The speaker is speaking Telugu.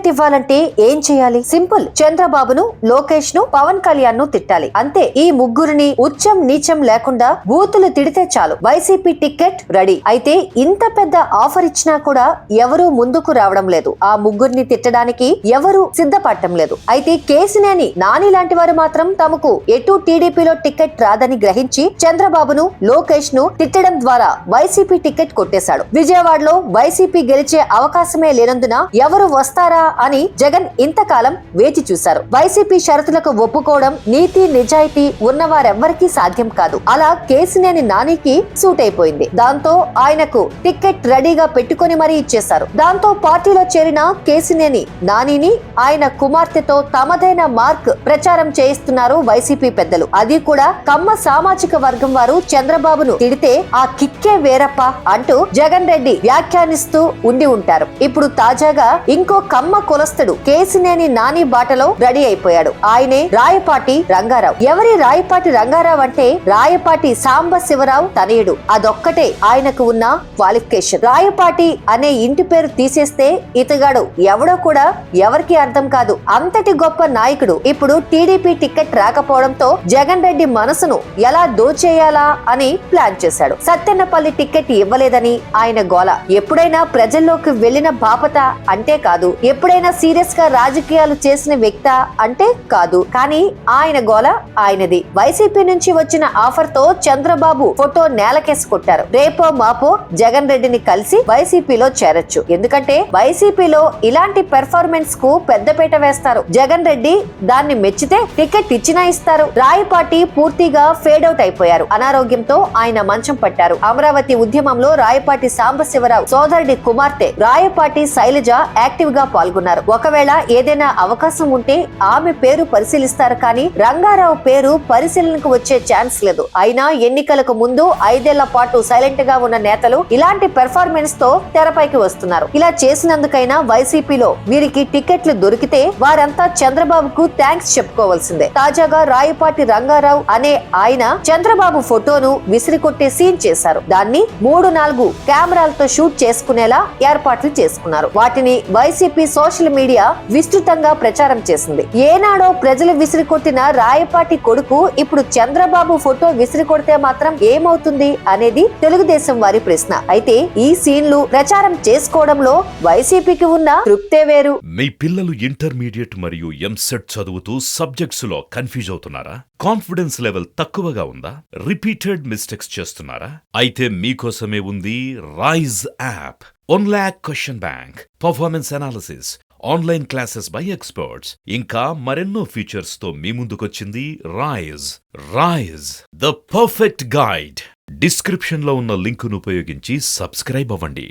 టికెట్ ఇవ్వాలంటే ఏం చేయాలి? సింపుల్. చంద్రబాబును, లోకేష్ ను, పవన్ కళ్యాణ్ ను తిట్టాలి అంతే. ఈ ముగ్గురిని ఉచ్చం నీచం లేకుండా బూతులు తిడితే చాలు, వైసీపీ టికెట్ రెడీ. అయితే ఇంత పెద్ద ఆఫర్ ఇచ్చినా కూడా ఎవరూ ముందుకు రావడం లేదు. ఆ ముగ్గురిని తిట్టడానికి ఎవరు సిద్ధపడటం లేదు. అయితే కేసినేని నాని లాంటి వారు మాత్రం తమకు ఎటు టీడీపీలో టికెట్ రాదని గ్రహించి చంద్రబాబును, లోకేష్ ను తిట్టడం ద్వారా వైసీపీ టికెట్ కొట్టేశాడు. విజయవాడలో వైసీపీ గెలిచే అవకాశమే లేనందున ఎవరు వస్తారా అని జగన్ ఇంతకాలం వేచి చూశారు. వైసీపీ షరతులకు ఒప్పుకోవడం నీతి నిజాయితీ ఉన్నవారెవ్వరికీ సాధ్యం కాదు. అలా కేసినేని నానికి సూట్ అయిపోయింది. దాంతో ఆయనకు టికెట్ రెడీగా పెట్టుకుని మరీ ఇచ్చేశారు. దాంతో పార్టీలో చేరిన కేసినేని నానిని ఆయన కుమార్తెతో తమదైన మార్క్ ప్రచారం చేయిస్తున్నారు వైసీపీ పెద్దలు. అది కూడా కమ్మ సామాజిక వర్గం వారు చంద్రబాబును తిడితే ఆ కిక్కే వేరప్ప అంటూ జగన్ రెడ్డి వ్యాఖ్యానిస్తూ ఉండి ఉంటారు. ఇప్పుడు తాజాగా ఇంకో కమ్మ కులస్తుడు కేసినేని నాని బాటలో రెడీ అయిపోయాడు. ఆయనే రాయపాటి రంగారావు. ఎవరి రాయపాటి రంగారావు అంటే రాయపాటి సాంబశివరావు తనయుడు. అదొక్కటే ఆయనకు ఉన్న క్వాలిఫికేషన్. రాయపాటి అనే ఇంటి పేరు తీసేస్తే ఇతగాడు ఎవడో కూడా ఎవరికి అర్థం కాదు. అంతటి గొప్ప నాయకుడు ఇప్పుడు టీడీపీ టికెట్ రాకపోవడంతో జగన్ రెడ్డి మనసును ఎలా దోచేయాలా అని ప్లాన్ చేశాడు. సత్తెన్నపల్లి టికెట్ ఇవ్వలేదని ఆయన గోల. ఎప్పుడైనా ప్రజల్లోకి వెళ్లిన బాపత అంటే కాదు, ఎప్పుడైనా సీరియస్ గా రాజకీయాలు చేసిన వ్యక్త అంటే కాదు. కానీ ఆయన గోల ఆయనది. వైసీపీ నుంచి వచ్చిన ఆఫర్ తో చంద్రబాబు ఫోటో నేలకేసి కొట్టారు. రేపో మాపో జగన్ రెడ్డిని కలిసి వైసీపీలో చేరొచ్చు. ఎందుకంటే వైసీపీలో ఇలాంటి పెర్ఫార్మెన్స్ కు పెద్దపీట వేస్తారు. జగన్ రెడ్డి దాన్ని మెచ్చితే టికెట్ ఇచ్చినా ఇస్తారు. రాయపాటి పూర్తిగా ఫేడ్ అవుట్ అయిపోయారు. అనారోగ్యంతో ఆయన మంచం పట్టారు. అమరావతి ఉద్యమంలో రాయపాటి సాంబశివరావు సోదరుడి కుమార్తె రాయపాటి శైలజ యాక్టివ్ గా పాల్గొన్నారు. ఒకవేళ ఏదైనా అవకాశం ఉంటే ఆమె పేరు పరిశీలిస్తారు, కానీ రంగారావు పేరు పరిశీలనకు వచ్చే ఛాన్స్ లేదు. అయినా ఎన్నికలకు ముందు 5 ఏళ్ల పాటు సైలెంట్ గా ఉన్న నేతలు ఇలాంటి పెర్ఫార్మెన్స్ తో తెరపైకి వస్తున్నారు. ఇలా చేసినందుకైనా వైసీపీలో వీరికి టికెట్లు దొరికితే వారంతా చంద్రబాబుకు థ్యాంక్స్ చెప్పుకోవాల్సిందే. తాజాగా రాయపాటి రంగారావు అనే ఆయన చంద్రబాబు ఫోటోను విసిరికొట్టే సీన్ చేశారు. దాన్ని 3-4 కెమెరాలతో షూట్ చేసుకునేలా ఏర్పాట్లు చేసుకున్నారు. వాటిని వైసీపీ సోషల్ మీడియా విస్తృతంగా ప్రచారం చేసింది. ఏనాడో ప్రజలు విసిరికొట్టిన రాయపాటి కొడుకు ఇప్పుడు చంద్రబాబు ఫోటో విసిరికొడితే మాత్రం ఏమవుతుంది అనేది తెలుగుదేశం వారి ప్రశ్న. అయితే ఈ సీన్లు ప్రచారం చేసుకోవడంలో వైసీపీకి ఉన్న తృప్తే వేరు. మీ పిల్లలు ఇంటర్మీడియట్ మరియు ఎంసెట్ చదువుతూ సబ్జెక్ట్స్ లో కన్ఫ్యూజ్ అవుతున్నారా? కాన్ఫిడెన్స్ లెవెల్ తక్కువగా ఉందా? రిపీటెడ్ మిస్టేక్స్ చేస్తున్నారా? అయితే మీకోసమే ఉంది Rise app. 1 lakh question bank, performance analysis, online classes by experts, ఇంకా మరెన్నో ఫీచర్స్ తో మీ ముందుకొచ్చింది Rise. Rise, the perfect guide. Description లో ఉన్న లింకును ఉపయోగించి సబ్స్క్రైబ్ అవ్వండి.